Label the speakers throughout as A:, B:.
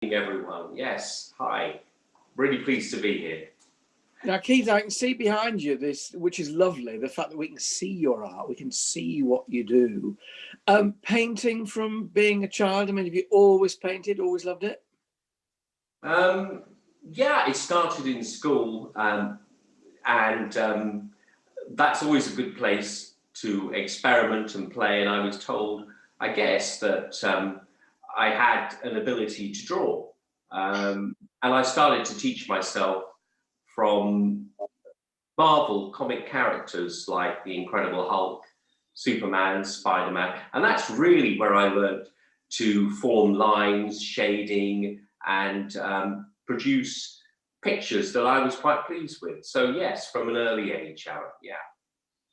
A: Everyone. Yes, hi. Really pleased to be here.
B: Now, Keith, I can see behind you this, which is lovely, the fact that we can see your art, we can see what you do. Painting from being a child, I mean, have you always painted, always loved it?
A: Yeah, it started in school, and that's always a good place to experiment and play. And I was told, I guess, that I had an ability to draw. And I started to teach myself from Marvel comic characters like the Incredible Hulk, Superman, Spider-Man, and that's really where I learned to form lines, shading, and produce pictures that I was quite pleased with. So yes, from an early age, Aaron, yeah.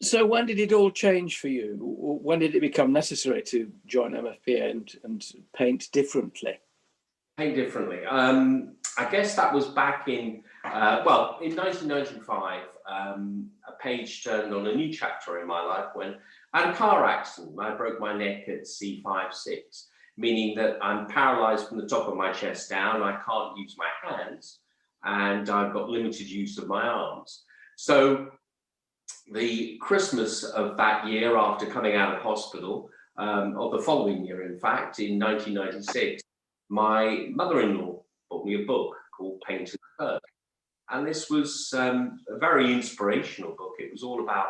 B: So when did it all change for you? When did it become necessary to join MFPA and paint differently?
A: Paint differently. I guess that was back in, in 1995, a page turned on a new chapter in my life when I had a car accident. I broke my neck at C5-6, meaning that I'm paralyzed from the top of my chest down. I can't use my hands, and I've got limited use of my arms. So the Christmas of that year, after coming out of hospital, of the following year, in fact, in 1996, my mother-in-law bought me a book called Painter's Perk. And this was a very inspirational book. It was all about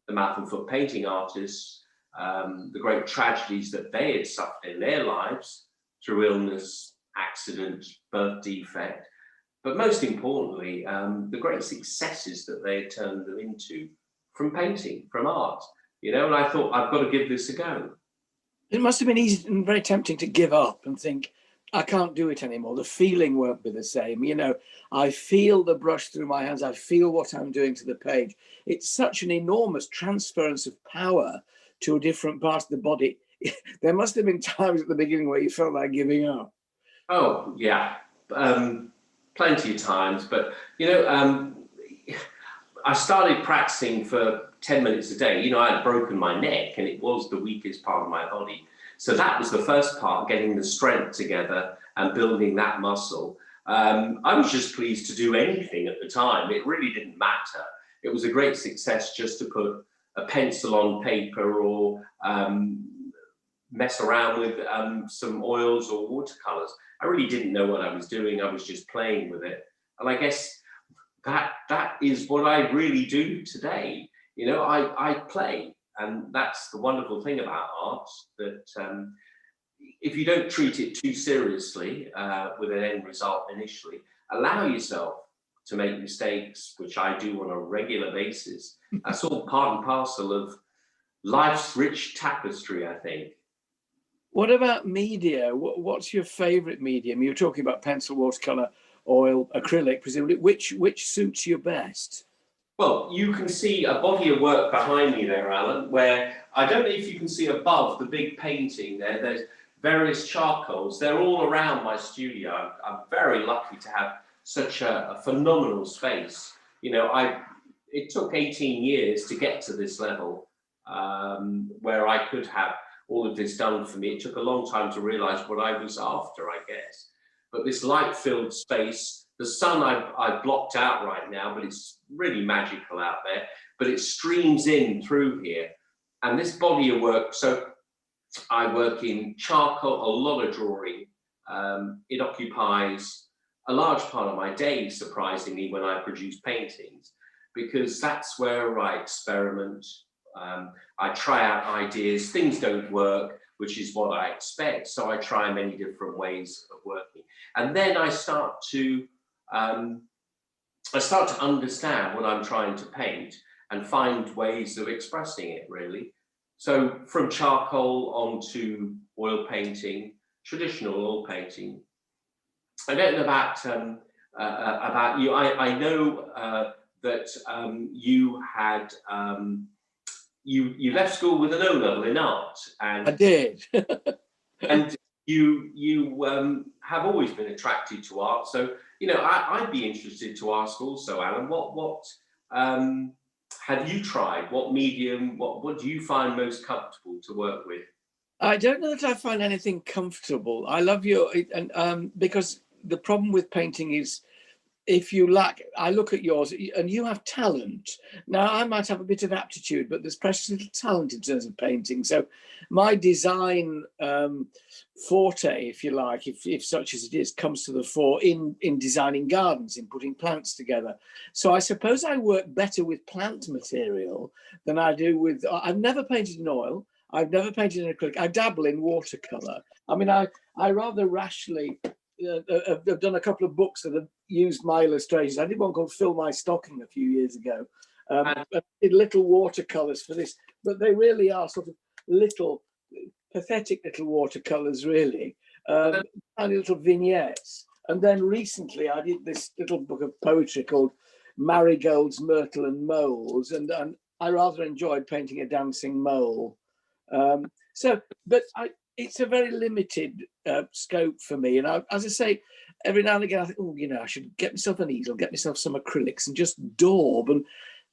A: the mouth and foot painting artists, the great tragedies that they had suffered in their lives through illness, accident, birth defect, but most importantly, the great successes that they had turned them into from painting, from art, and I thought, I've got to give this a go.
B: It must have been easy and very tempting to give up and think, I can't do it anymore. The feeling won't be the same. I feel the brush through my hands. I feel what I'm doing to the page. It's such an enormous transference of power to a different part of the body. There must have been times at the beginning where you felt like giving up.
A: Oh, yeah. Plenty of times. But, I started practicing for 10 minutes a day. I had broken my neck and it was the weakest part of my body. So that was the first part, getting the strength together and building that muscle. I was just pleased to do anything at the time. It really didn't matter. It was a great success just to put a pencil on paper or mess around with some oils or watercolors. I really didn't know what I was doing. I was just playing with it. And I guess that is what I really do today. I play. And that's the wonderful thing about art, that if you don't treat it too seriously with an end result initially, allow yourself to make mistakes, which I do on a regular basis. That's all part and parcel of life's rich tapestry, I think.
B: What about media? What's your favorite medium? You were talking about pencil, watercolor, oil, acrylic, presumably. Which suits you best?
A: Well, you can see a body of work behind me there, Alan, where I don't know if you can see above the big painting there. There's various charcoals. They're all around my studio. I'm very lucky to have such a phenomenal space. It took 18 years to get to this level where I could have all of this done for me. It took a long time to realize what I was after, I guess. But this light-filled space, the sun I've blocked out right now, but it's really magical out there, but it streams in through here. And this body of work, so I work in charcoal, a lot of drawing. It occupies a large part of my day, surprisingly, when I produce paintings, because that's where I experiment. I try out ideas, things don't work, which is what I expect. So I try many different ways of working. And then I start to understand what I'm trying to paint and find ways of expressing it, really. So from charcoal onto oil painting, traditional oil painting. I don't know about you. I know that you had you left school with an O level in art, and
B: I did.
A: and you have always been attracted to art. So I'd be interested to ask also, Alan, what have you tried? What medium? What do you find most comfortable to work with?
B: I don't know that I find anything comfortable. I love your, and because the problem with painting is if you lack, I look at yours and you have talent. Now, I might have a bit of aptitude, but there's precious little talent in terms of painting. So my design forte, if you like, if such as it is, comes to the fore in designing gardens, in putting plants together. So I suppose I work better with plant material than I do with, I've never painted in oil. I've never painted in acrylic. I dabble in watercolor. I mean, I rather rashly I've done a couple of books that have used my illustrations. I did one called Fill My Stocking a few years ago. I did little watercolors for this, but they really are sort of little, pathetic little watercolors, really, tiny little vignettes. And then recently I did this little book of poetry called Marigolds, Myrtle and Moles, and I rather enjoyed painting a dancing mole. It's a very limited scope for me. And as I say, every now and again, I think, oh, I should get myself an easel, get myself some acrylics and just daub. And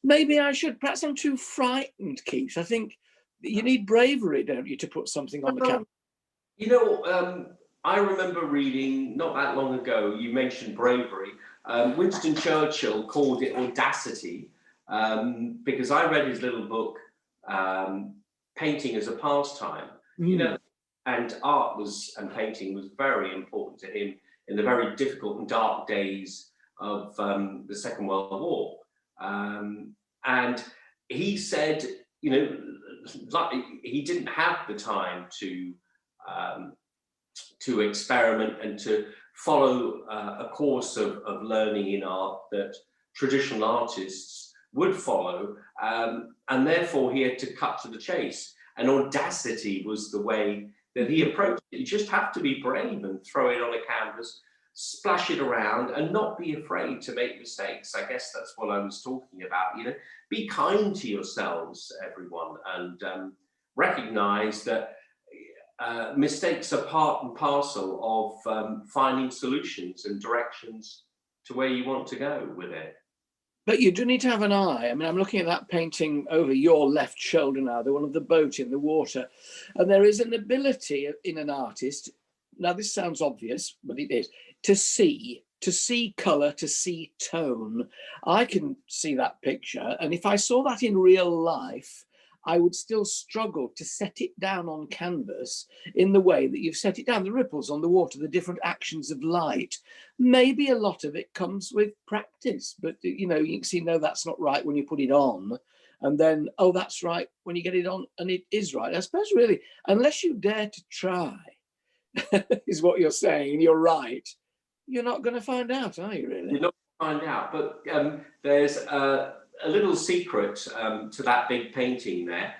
B: maybe I should, perhaps I'm too frightened, Keith. I think you need bravery, don't you, to put something on the canvas?
A: I remember reading not that long ago, you mentioned bravery. Winston Churchill called it audacity because I read his little book, Painting as a Pastime. And and painting was very important to him in the very difficult and dark days of the Second World War. And he said, like, he didn't have the time to experiment and to follow a course of learning in art that traditional artists would follow. And therefore he had to cut to the chase. And audacity was the way that he approached it. You just have to be brave and throw it on a canvas, splash it around, and not be afraid to make mistakes. I guess that's what I was talking about. Be kind to yourselves, everyone, and recognize that mistakes are part and parcel of finding solutions and directions to where you want to go with it.
B: But you do need to have an eye. I mean, I'm looking at that painting over your left shoulder now, the one of the boat in the water. And there is an ability in an artist, now this sounds obvious, but it is, to see colour, to see tone. I can see that picture. And if I saw that in real life, I would still struggle to set it down on canvas in the way that you've set it down, the ripples on the water, the different actions of light. Maybe a lot of it comes with practice, but you can see, no, that's not right when you put it on. And then, oh, that's right when you get it on, and it is right. I suppose really, unless you dare to try, is what you're saying, and you're right, you're not going to find out, are you really?
A: You're not going to find out, but there's a little secret to that big painting there.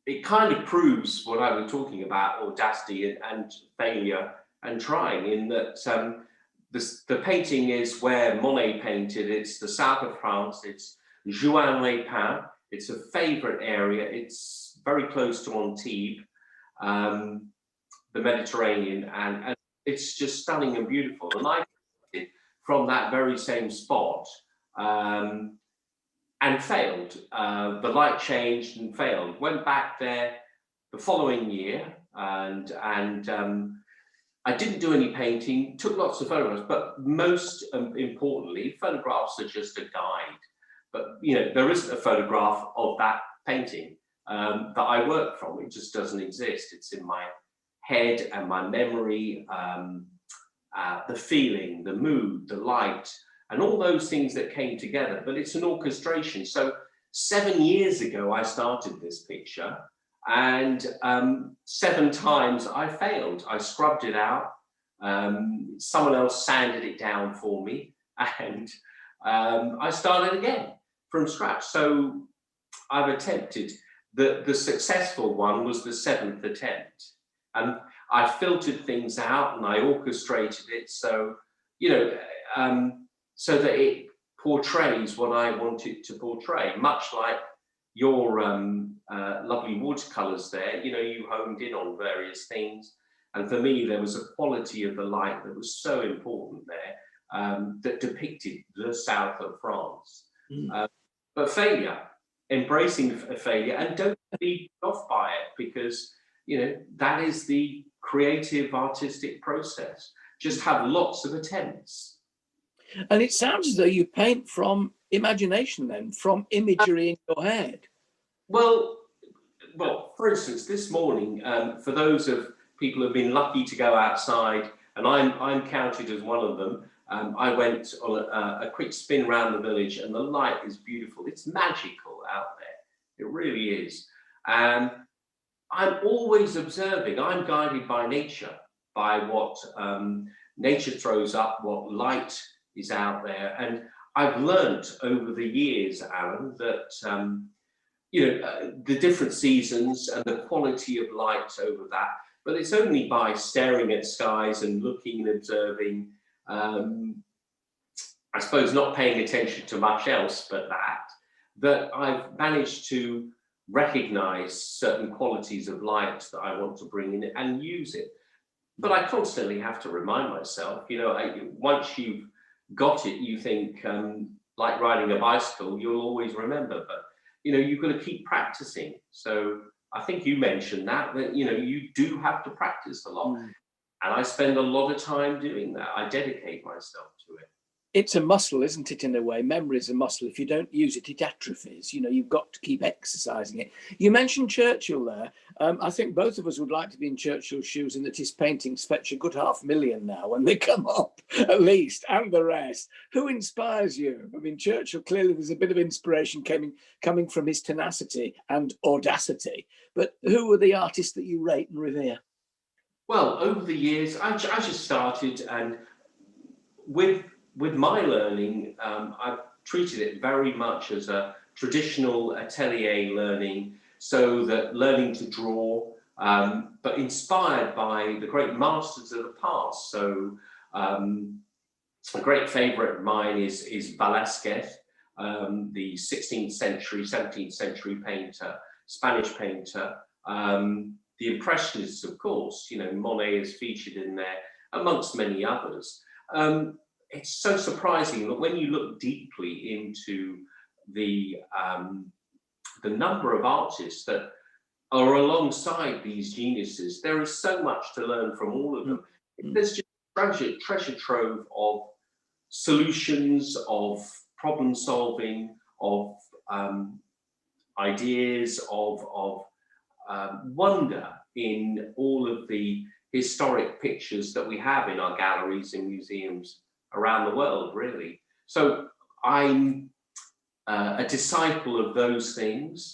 A: It kind of proves what I was talking about, audacity and failure and trying, in that the painting is where Monet painted. It's the south of France. It's Juan-les-Pins. It's a favorite area. It's very close to Antibes, the Mediterranean, and it's just stunning and beautiful. And I painted from that very same spot and failed. The light changed and failed. Went back there the following year, and I didn't do any painting, took lots of photographs, but most importantly, photographs are just a guide. But there isn't a photograph of that painting that I work from. It just doesn't exist. It's in my head and my memory, the feeling, the mood, the light, and all those things that came together. But it's an orchestration. So 7 years ago, I started this picture, and 7 times I failed. I scrubbed it out. Someone else sanded it down for me, and I started again from scratch. So I've attempted. The successful one was the 7th attempt, and I filtered things out and I orchestrated it so so that it portrays what I want it to portray, much like your lovely watercolors there. You honed in on various things, and for me there was a quality of the light that was so important there, that depicted the south of France. But failure, embracing failure, and don't be off by it, because that is the creative artistic process. Just have lots of attempts.
B: And it sounds as though you paint from imagination, then, from imagery in your head.
A: Well, for instance, this morning, for those of people who've been lucky to go outside, and I'm counted as one of them, I went on a quick spin around the village, and the light is beautiful. It's magical out there. It really is. And I'm always observing. I'm guided by nature, by what nature throws up, what light is out there. And I've learnt over the years, Alan, that the different seasons and the quality of light over that. But it's only by staring at skies and looking and observing, I suppose not paying attention to much else but that I've managed to recognize certain qualities of light that I want to bring in and use it. But I constantly have to remind myself, once you've got it, you think, like riding a bicycle, you'll always remember, but you've got to keep practicing. So I think you mentioned that you do have to practice a lot. And I spend a lot of time doing that. I dedicate myself to it.
B: It's a muscle, isn't it, in a way? Memory is a muscle. If you don't use it, it atrophies. You've got to keep exercising it. You mentioned Churchill there. I think both of us would like to be in Churchill's shoes, and that his paintings fetch a good $500,000 now when they come up, at least, and the rest. Who inspires you? I mean, Churchill, clearly there's a bit of inspiration coming from his tenacity and audacity. But who are the artists that you rate and revere?
A: Well, over the years, I just started, and with my learning, I've treated it very much as a traditional atelier learning, so that learning to draw, but inspired by the great masters of the past. So a great favourite of mine is Velázquez, the 16th century, 17th century painter, Spanish painter. The Impressionists, of course, Monet is featured in there, amongst many others. It's so surprising that when you look deeply into the number of artists that are alongside these geniuses, there is so much to learn from all of them. There's just a treasure trove of solutions, of problem solving, of ideas, of wonder in all of the historic pictures that we have in our galleries and museums around the world, really. So I'm a disciple of those things.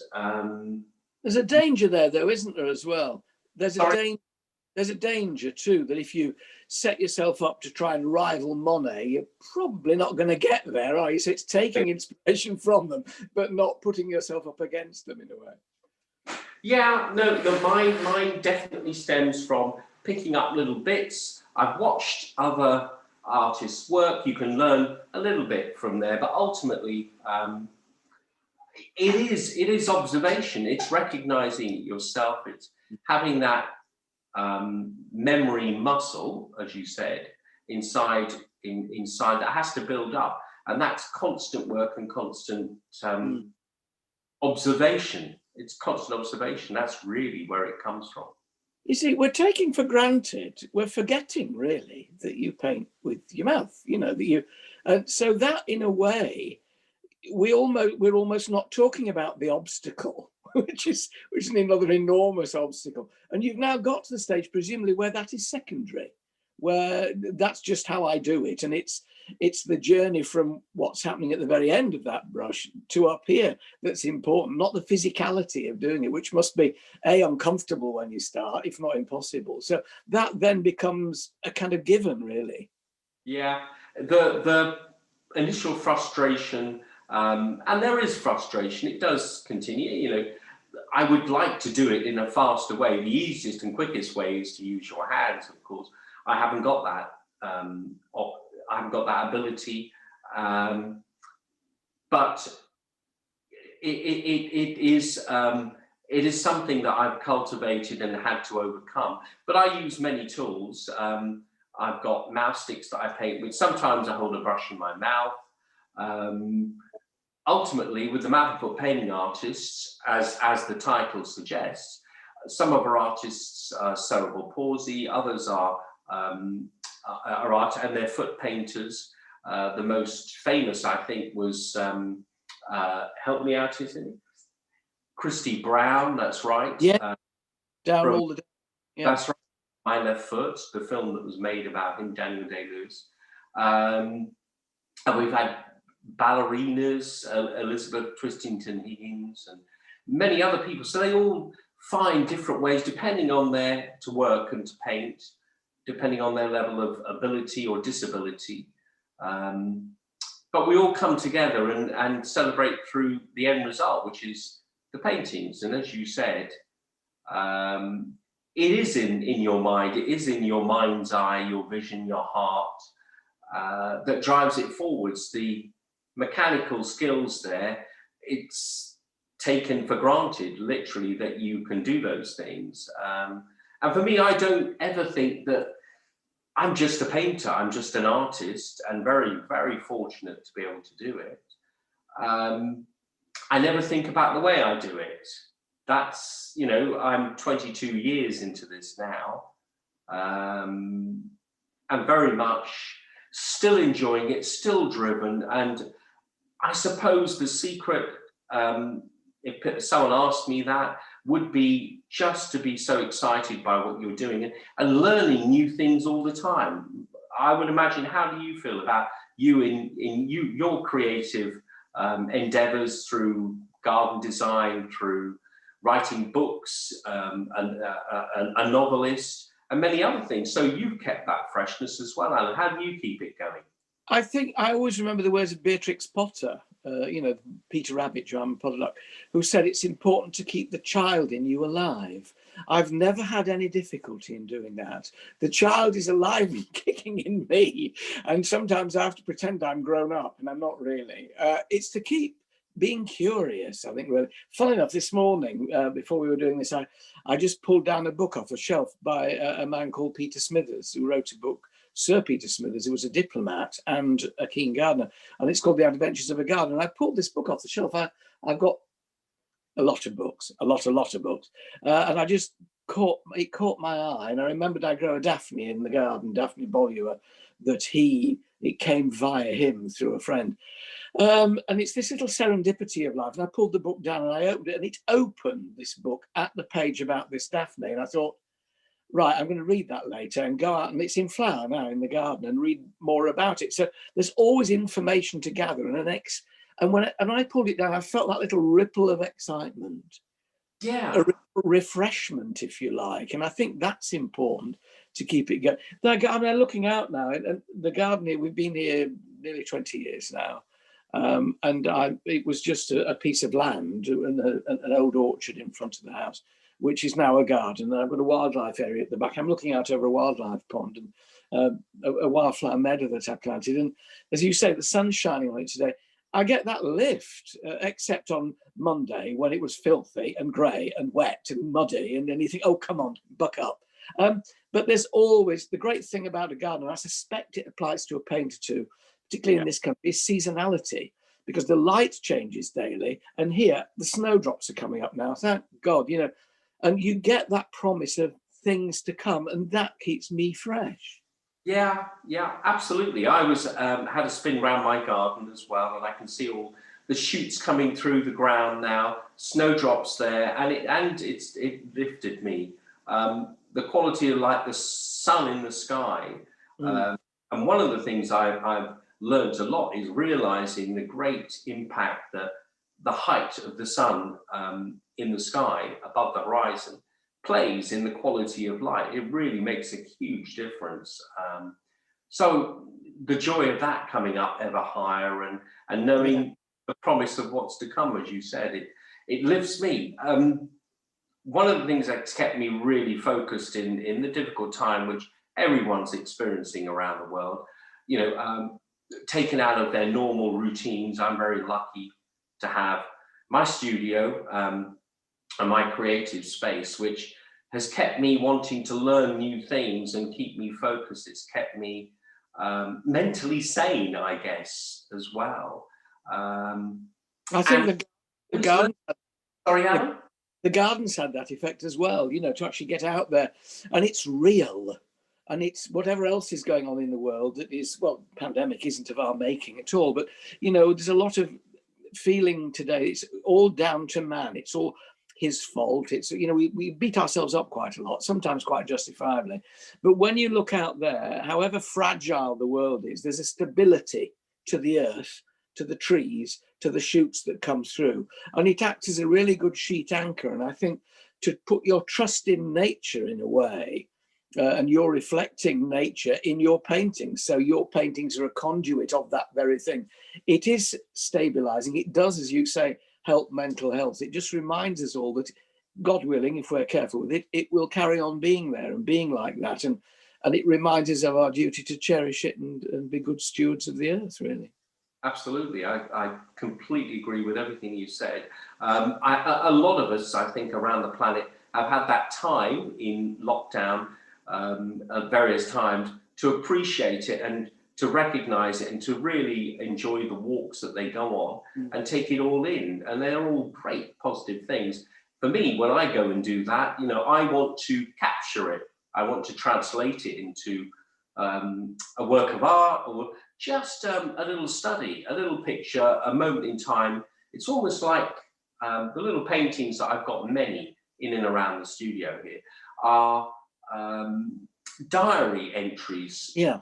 B: There's a danger there, though, isn't there, as well? There's a danger too, that if you set yourself up to try and rival Monet, you're probably not going to get there, are you? So it's taking inspiration from them, but not putting yourself up against them in a way.
A: Yeah, no, mine definitely stems from picking up little bits. I've watched other artists' work. You can learn a little bit from there, but ultimately, it is observation. It's recognizing it yourself. It's having that memory muscle, as you said, inside that has to build up, and that's constant work and constant observation. It's constant observation. That's really where it comes from.
B: You see, we're taking for granted, we're forgetting really that you paint with your mouth, that you, and so that in a way, we're almost not talking about the obstacle, which is another enormous obstacle. And you've now got to the stage, presumably, where that is secondary, where that's just how I do it. And it's the journey from what's happening at the very end of that brush to up here that's important, not the physicality of doing it, which must be uncomfortable when you start, if not impossible. So that then becomes a kind of given, really.
A: Yeah, the initial frustration, and there is frustration, it does continue. I would like to do it in a faster way. The easiest and quickest way is to use your hands, of course. I haven't got that. I haven't got that ability, but it is something that I've cultivated and had to overcome. But I use many tools. I've got mouse sticks that I paint with. Sometimes I hold a brush in my mouth. ultimately, with the Mapperfoot painting artists, as the title suggests, some of our artists are cerebral palsy, others are art, and they're foot painters. The most famous, I think, was help me out, is it? Christy Brown, that's right.
B: Yeah, down
A: From,
B: all the day. Yeah.
A: that's right. My Left Foot, the film that was made about him, Daniel Day-Lewis. And we've had ballerinas, Elizabeth Twistington Higgins, and many other people. So they all find different ways, depending on to work and to paint, depending on their level of ability or disability. But we all come together and celebrate through the end result, which is the paintings. And as you said, it is in your mind, it is in your mind's eye, your vision, your heart, that drives it forwards. The mechanical skills there, it's taken for granted, literally, that you can do those things. And for me, I don't ever think that I'm just a painter, I'm just an artist, and very, very fortunate to be able to do it. I never think about the way I do it. That's, I'm 22 years into this now. I'm very much still enjoying it, still driven. And I suppose the secret, if someone asked me that, would be just to be so excited by what you're doing and learning new things all the time. I would imagine, how do you feel about you in your creative endeavors through garden design, through writing books, and a novelist, and many other things? So you've kept that freshness as well, Alan. How do you keep it going?
B: I think I always remember the words of Beatrix Potter, Peter Rabbit, Joanne Potter, who said it's important to keep the child in you alive. I've never had any difficulty in doing that. The child is alive and kicking in me, and sometimes I have to pretend I'm grown up, and I'm not really. It's to keep being curious, I think, really. Funnily enough, this morning, before we were doing this, I just pulled down a book off a shelf by a man called Peter Smithers, who wrote a book, Sir Peter Smithers, who was a diplomat and a keen gardener, and it's called The Adventures of a Gardener. And I pulled this book off the shelf. I've got a lot of books, a lot of books, and I just caught my eye, and I remembered I grow a Daphne in the garden, Daphne Bolua, that it came via him through a friend. And it's this little serendipity of life. And I pulled the book down and I opened it, and it opened, this book, at the page about this Daphne. And I thought, right, I'm going to read that later and go out, and it's in flower now in the garden, and read more about it. So there's always information to gather. And when I pulled it down, I felt that little ripple of excitement.
A: Yeah.
B: A refreshment, if you like. And I think that's important to keep it going. I'm looking out now, and the garden here, we've been here nearly 20 years now. And it was just a piece of land and an old orchard in front of the house, which is now a garden. And I've got a wildlife area at the back. I'm looking out over a wildlife pond and a wildflower meadow that I planted. And as you say, the sun's shining on it today. I get that lift, except on Monday when it was filthy and grey and wet and muddy, and then you think, oh, come on, buck up. But there's always, the great thing about a garden, and I suspect it applies to a painter too, particularly in this country, is seasonality, because the light changes daily. And here, the snowdrops are coming up now, thank God, and you get that promise of things to come, and that keeps me fresh.
A: Yeah, absolutely. I had a spin around my garden as well, and I can see all the shoots coming through the ground now, snowdrops there, and it lifted me. The quality of light, the sun in the sky, and one of the things I've learned a lot is realizing the great impact that the height of the sun in the sky above the horizon plays in the quality of light. It really makes a huge difference. So the joy of that coming up ever higher and knowing the promise of what's to come, as you said, it lifts me. One of the things that's kept me really focused in the difficult time, which everyone's experiencing around the world, taken out of their normal routines. I'm very lucky to have my studio and my creative space, which has kept me wanting to learn new things and keep me focused. It's kept me mentally sane, I guess, as well.
B: I think
A: And
B: the garden,
A: sorry,
B: the,
A: Alan?
B: the gardens had that effect as well, you know, to actually get out there, and it's real. And it's whatever else is going on in the world that is, well, pandemic isn't of our making at all, but, you know, there's a lot of feeling today. It's all down to man. It's all his fault. It's, you know, we beat ourselves up quite a lot, sometimes quite justifiably. But when you look out there, however fragile the world is, there's a stability to the earth, to the trees, to the shoots that come through. And it acts as a really good sheet anchor. And I think to put your trust in nature in a way, and you're reflecting nature in your paintings. So your paintings are a conduit of that very thing. It is stabilizing. It does, as you say, help mental health. It just reminds us all that, God willing, if we're careful with it, it will carry on being there and being like that. And it reminds us of our duty to cherish it and be good stewards of the earth, really.
A: Absolutely, I completely agree with everything you said. A lot of us, I think, around the planet have had that time in lockdown at various times to appreciate it and to recognize it and to really enjoy the walks that they go on and take it all in. And they're all great positive things. For me, when I go and do that, you know, I want to capture it. I want to translate it into a work of art or just a little study, a little picture, a moment in time. It's almost like the little paintings that I've got many in and around the studio here are diary entries.
B: Yeah.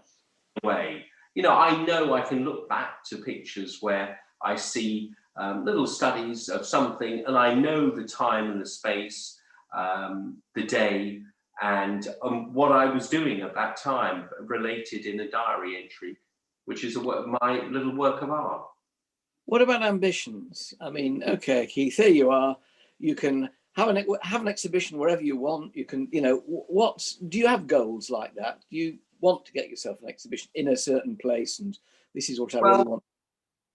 A: Way. You know I can look back to pictures where I see little studies of something, and I know the time and the space, the day, and what I was doing at that time, related in a diary entry, which is my little work of art.
B: What about ambitions? I mean, okay, Keith, here you are. You can have an exhibition wherever you want. You can, you know, do you have goals like that? Do you want to get yourself an exhibition in a certain place? And this is what I really want.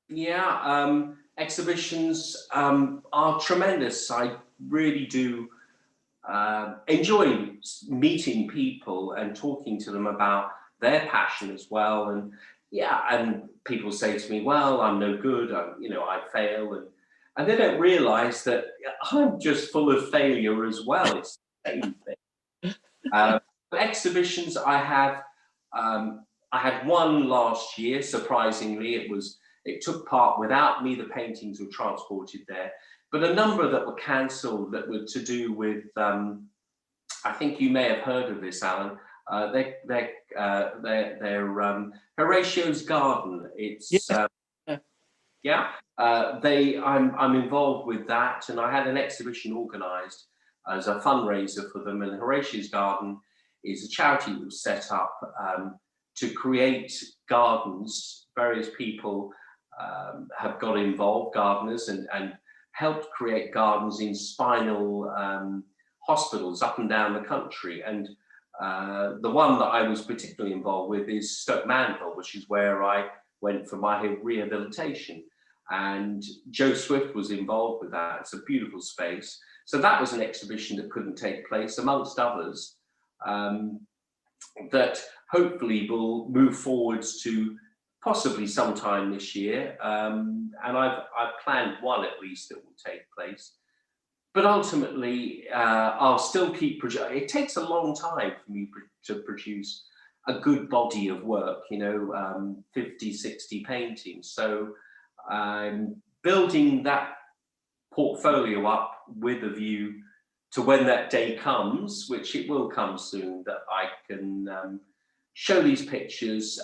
A: Yeah, exhibitions are tremendous. I really do enjoy meeting people and talking to them about their passion as well. And yeah, and people say to me, "Well, I'm no good. I fail," and they don't realise that I'm just full of failure as well. It's the same thing. Exhibitions, I had one last year. Surprisingly, it took part without me. The paintings were transported there, but a number that were cancelled that were to do with. I think you may have heard of this, Alan. They're Horatio's Garden. It's
B: Yeah.
A: I'm involved with that, and I had an exhibition organised as a fundraiser for them. And Horatio's Garden is a charity that was set up to create gardens. Various people have got involved, gardeners, and helped create gardens in spinal hospitals up and down the country. And the one that I was particularly involved with is Stoke Mandeville, which is where I went for my rehabilitation. And Joe Swift was involved with that. It's a beautiful space. So that was an exhibition that couldn't take place, amongst others, that hopefully will move forwards to possibly sometime this year. And I've planned one at least that will take place. But ultimately, I'll still keep producing. It takes a long time for me to produce a good body of work, 50, 60 paintings. So I'm building that portfolio up with a view to when that day comes, which it will come soon, that I can show these pictures.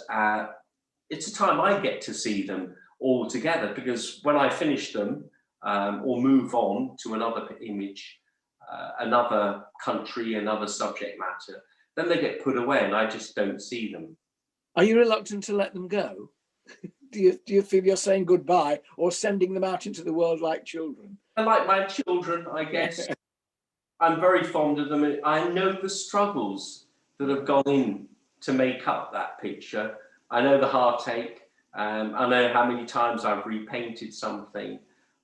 A: It's a time I get to see them all together, because when I finish them, or move on to another image, another country, another subject matter, then they get put away and I just don't see them.
B: Are you reluctant to let them go? Do you feel you're saying goodbye or sending them out into the world like children?
A: I like my children, I guess. I'm very fond of them. I know the struggles that have gone in to make up that picture. I know the heartache. I know how many times I've repainted something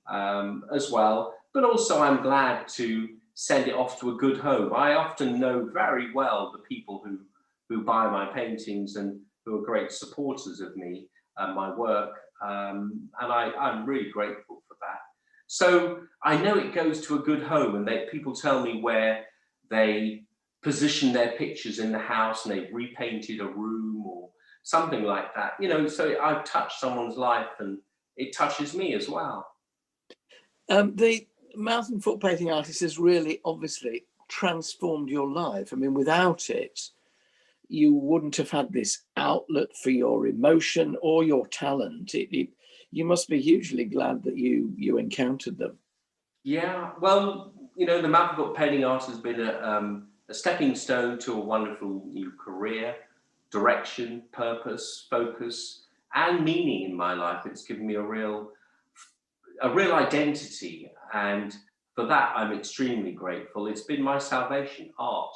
A: as well. But also I'm glad to send it off to a good home. I often know very well the people who buy my paintings and who are great supporters of me. and my work, and I'm really grateful for that. So I know it goes to a good home, and people tell me where they position their pictures in the house and they've repainted a room or something like that. So I've touched someone's life, and it touches me as well.
B: The mouth and foot painting artist has really obviously transformed your life. I mean, without it, you wouldn't have had this outlet for your emotion or your talent. You must be hugely glad that you encountered them.
A: Yeah, well, the mouth and foot painting art has been a stepping stone to a wonderful new career, direction, purpose, focus, and meaning in my life. It's given me a real identity, and for that I'm extremely grateful. It's been my salvation. Art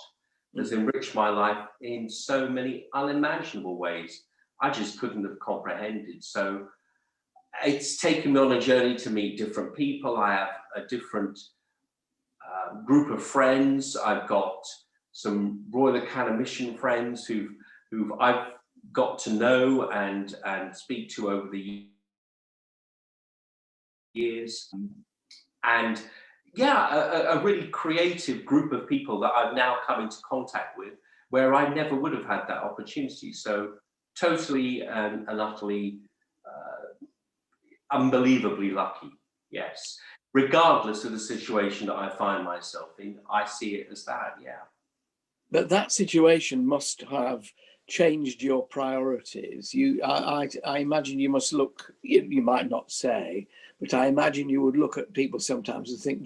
A: has enriched my life in so many unimaginable ways I just couldn't have comprehended. So it's taken me on a journey to meet different people. I have a different group of friends. I've got some Royal Academician friends who've I've got to know and speak to over the years, and yeah, a really creative group of people that I've now come into contact with, where I never would have had that opportunity. So totally and utterly, unbelievably lucky. Yes, regardless of the situation that I find myself in, I see it as that. Yeah.
B: But that situation must have changed your priorities. I imagine you must look, you might not say, but I imagine you would look at people sometimes and think,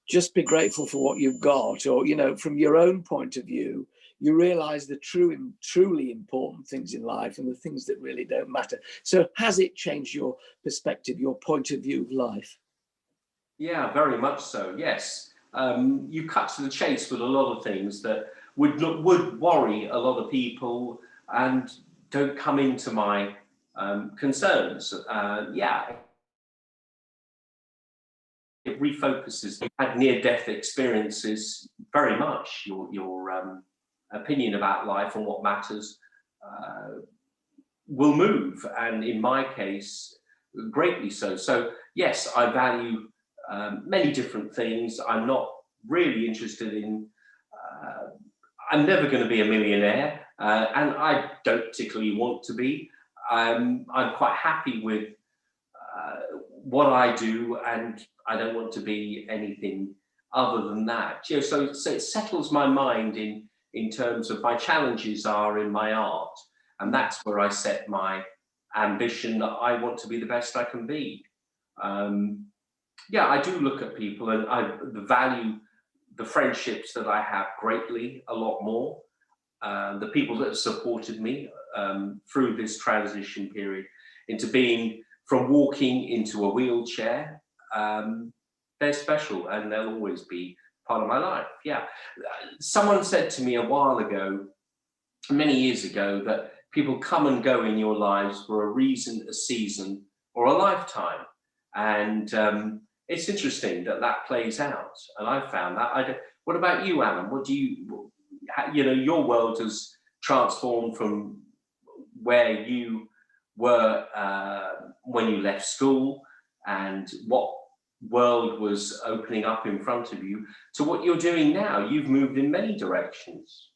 B: just be grateful for what you've got. Or, from your own point of view, you realize the truly important things in life and the things that really don't matter. So has it changed your perspective, your point of view of life?
A: Yeah, very much so. Yes. You cut to the chase with a lot of things that would worry a lot of people and don't come into my concerns. Yeah, it refocuses. You had near-death experiences. Very much your opinion about life and what matters will move, and in my case, greatly so. So yes, I value many different things. I'm not really interested in. I'm never going to be a millionaire, and I don't particularly want to be. I'm quite happy with what I do, and I don't want to be anything other than that. So it settles my mind in terms of my challenges are in my art, and that's where I set my ambition that I want to be the best I can be. Yeah, I do look at people, and I value the friendships that I have greatly, a lot more. The people that have supported me through this transition period into being from walking into a wheelchair, they're special, and they'll always be part of my life. Yeah. Someone said to me a while ago, many years ago, that people come and go in your lives for a reason, a season, or a lifetime. And it's interesting that plays out. And I've found that. What about you, Alan? What do your world has transformed from where you were when you left school, and what world was opening up in front of you, to what you're doing now. You've moved in many directions.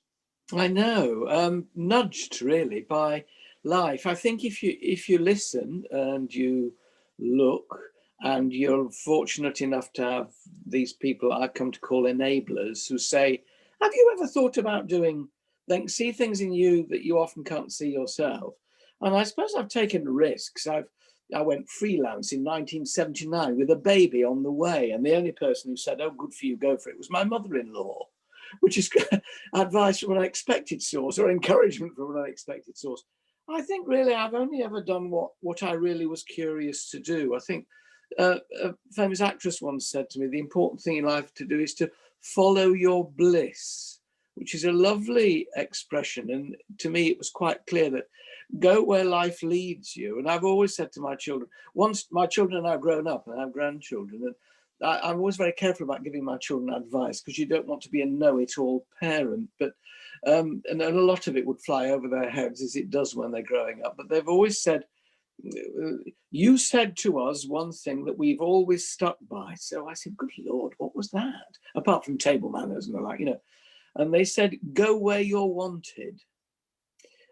B: I know, nudged really by life. I think if you listen and you look, and you're fortunate enough to have these people I come to call enablers, who say, have you ever thought about doing, then see things in you that you often can't see yourself? And I suppose I've taken risks. I went freelance in 1979 with a baby on the way, and the only person who said, oh, good for you, go for it, was my mother-in-law, which is advice from an unexpected source, or encouragement from an unexpected source. I think really I've only ever done what I really was curious to do. I think a famous actress once said to me, the important thing in life to do is to follow your bliss, which is a lovely expression. And to me, it was quite clear that go where life leads you. And I've always said to my children, once my children are now grown up and I have grandchildren, and I'm always very careful about giving my children advice, because you don't want to be a know-it-all parent. But And a lot of it would fly over their heads, as it does when they're growing up. But they've always said, you said to us one thing that we've always stuck by. So I said, good Lord, what was that? Apart from table manners and the like, you know. And they said, go where you're wanted.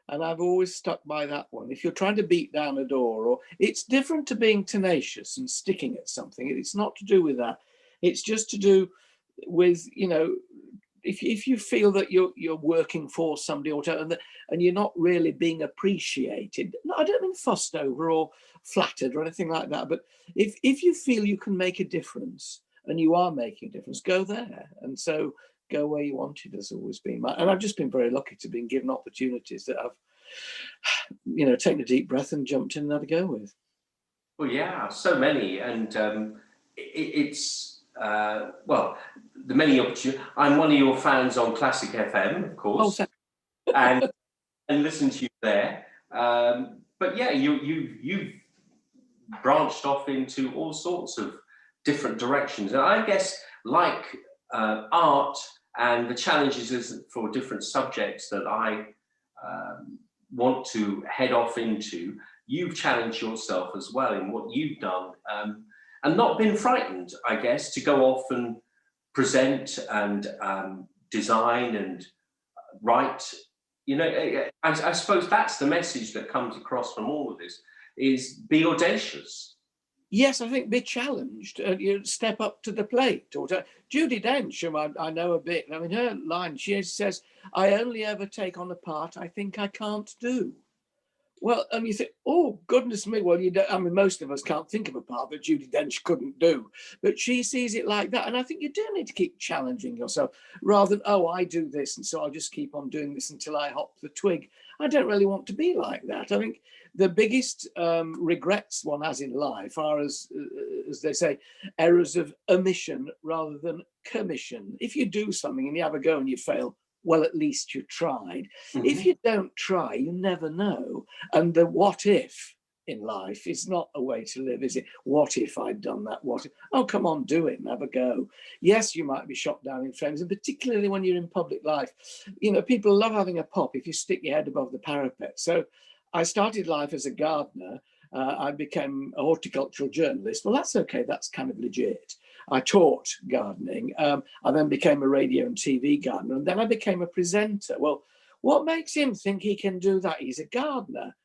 B: And I've always stuck by that one. If you're trying to beat down a door, or it's different to being tenacious and sticking at something. It's not to do with that. It's just to do with, you know, if you feel that you're working for somebody or and you're not really being appreciated. No, I don't mean fussed over or flattered or anything like that. But if you feel you can make a difference and you are making a difference, go there. And so go where you wanted has always been and I've just been very lucky to be given opportunities that I've, you know, taken a deep breath and jumped in and had a go with.
A: Well, yeah, so many, and it's well, the many opportunities. I'm one of your fans on Classic FM, of
B: Oh,
A: course, and listen to you there. But yeah, you've branched off into all sorts of different directions, and I guess like art and the challenges is for different subjects that I want to head off into. You've challenged yourself as well in what you've done, and not been frightened, I guess, to go off and present and design and write. You know, I suppose that's the message that comes across from all of this: is be audacious.
B: Yes, I think be challenged. You step up to the plate. Or Judi Dench, whom I know a bit. I mean, her line, she says, "I only ever take on a part I think I can't do." Well, and you think, oh, goodness me. Well, you don't, I mean, most of us can't think of a part that Judi Dench couldn't do, but she sees it like that. And I think you do need to keep challenging yourself rather than, oh, I do this, and so I'll just keep on doing this until I hop the twig. I don't really want to be like that. I think the biggest regrets one has in life are, as they say, errors of omission rather than commission. If you do something and you have a go and you fail, well, at least you tried. If you don't try, you never know. And the what if in life is not a way to live, is it? What if I'd done that? What if? Oh, come on, do it and have a go. Yes, you might be shot down in flames, and particularly when you're in public life. You know, people love having a pop if you stick your head above the parapet. So I started life as a gardener. I became a horticultural journalist. Well, that's okay. That's kind of legit. I taught gardening. I then became a radio and TV gardener, and then I became a presenter. Well, what makes him think he can do that? He's a gardener.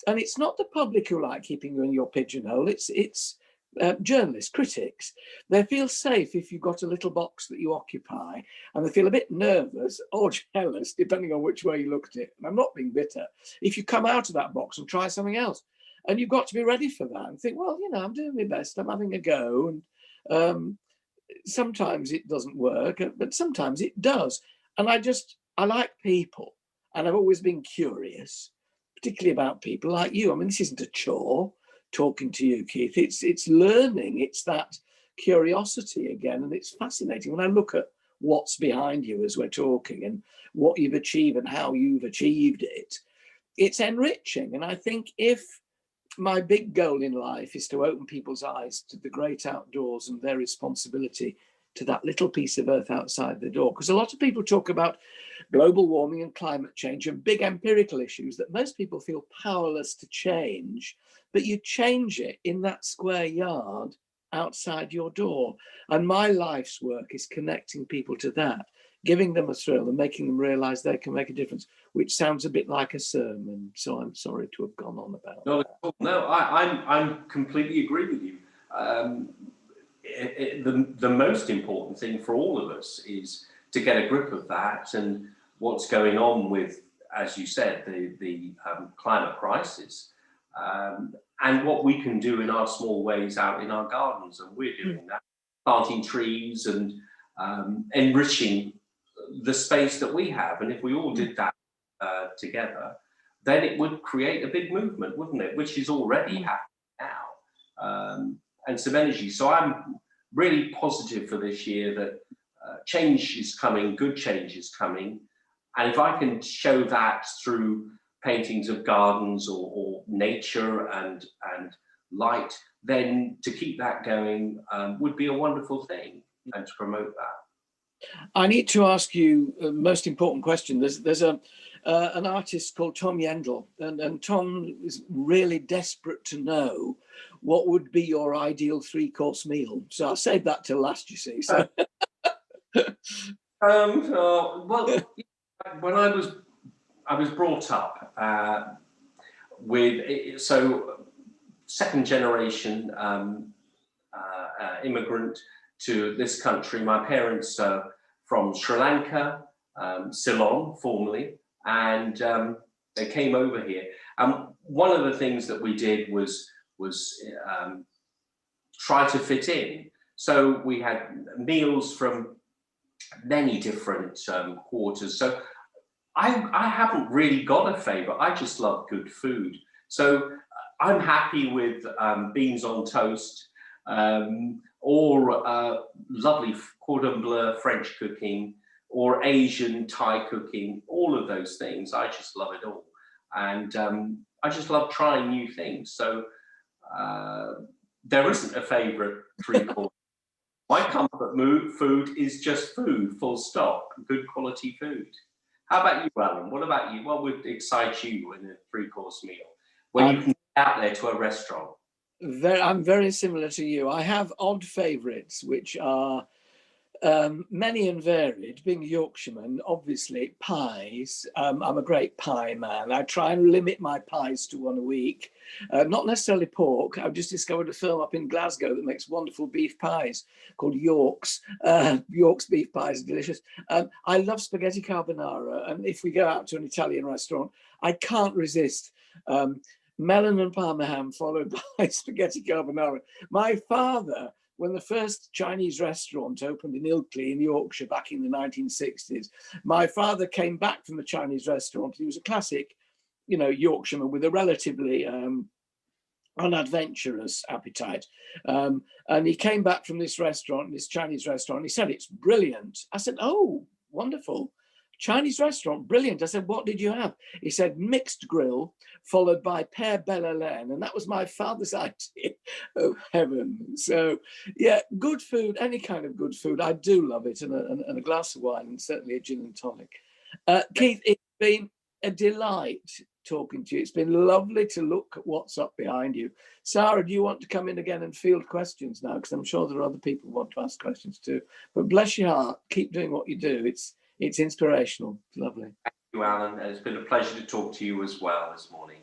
B: And it's not the public who like keeping you in your pigeonhole. It's journalists, critics. They feel safe if you've got a little box that you occupy, and they feel a bit nervous or jealous, depending on which way you look at it. And I'm not being bitter. If you come out of that box and try something else, and you've got to be ready for that and think, well, you know, I'm doing my best. I'm having a go. And sometimes it doesn't work, but sometimes it does. And I like people, and I've always been curious, particularly about people like you. I mean, this isn't a chore talking to you, Keith. It's learning. It's that curiosity again, and it's fascinating when I look at what's behind you as we're talking and what you've achieved and how you've achieved it. It's enriching, and I think if my big goal in life is to open people's eyes to the great outdoors and their responsibility to that little piece of earth outside the door. Because a lot of people talk about global warming and climate change and big empirical issues that most people feel powerless to change, but you change it in that square yard outside your door. And my life's work is connecting people to that, giving them a thrill and making them realize they can make a difference, which sounds a bit like a sermon. So I'm sorry to have gone on about that.
A: No, I'm completely agree with you. The most important thing for all of us is to get a grip of that and what's going on with, as you said, the climate crisis, and what we can do in our small ways out in our gardens. And we're doing that, planting trees and enriching the space that we have. And if we all did that together, then it would create a big movement, wouldn't it? Which is already happening now, and some energy. So I'm really positive for this year that change is coming, good change is coming. And if I can show that through paintings of gardens or nature and light, then to keep that going would be a wonderful thing, and to promote that.
B: I need to ask you a most important question. There's an artist called Tom Yendall, and Tom is really desperate to know what would be your ideal 3-course meal. So I'll save that till last, you see. So
A: Well, when I was brought up with second generation immigrant to this country. My parents are from Sri Lanka, Ceylon formerly, and they came over here. And one of the things that we did was try to fit in. So we had meals from many different quarters. So I haven't really got a favorite. I just love good food. So I'm happy with beans on toast, or lovely cordon bleu French cooking, or Asian Thai cooking, all of those things. I just love it all. And I just love trying new things. So there isn't a favorite 3-course. My comfort food is just food, full stop, good quality food. How about you, Alan? What about you? What would excite you in a 3-course meal when you can get out there to a restaurant?
B: I'm very similar to you. I have odd favourites, which are many and varied. Being a Yorkshireman, obviously pies. I'm a great pie man. I try and limit my pies to 1 a week. Not necessarily pork. I've just discovered a firm up in Glasgow that makes wonderful beef pies called York's. York's beef pies are delicious. I love spaghetti carbonara. And if we go out to an Italian restaurant, I can't resist melon and parma ham followed by spaghetti carbonara. My father, when the first Chinese restaurant opened in Ilkley in Yorkshire back in the 1960s, my father came back from the Chinese restaurant. He was a classic, Yorkshireman with a relatively unadventurous appetite. And he came back from this restaurant, this Chinese restaurant. He said, "It's brilliant." I said, "Oh, wonderful. Chinese restaurant, brilliant." I said, "What did you have?" He said, "Mixed grill, followed by pear belle Hélène." And that was my father's idea of heaven. So, yeah, good food, any kind of good food. I do love it. And a glass of wine, and certainly a gin and tonic. Keith, it's been a delight talking to you. It's been lovely to look at what's up behind you. Sarah, do you want to come in again and field questions now? Because I'm sure there are other people who want to ask questions too. But bless your heart, keep doing what you do. It's inspirational. It's lovely.
A: Thank you, Alan. It's been a pleasure to talk to you as well this morning.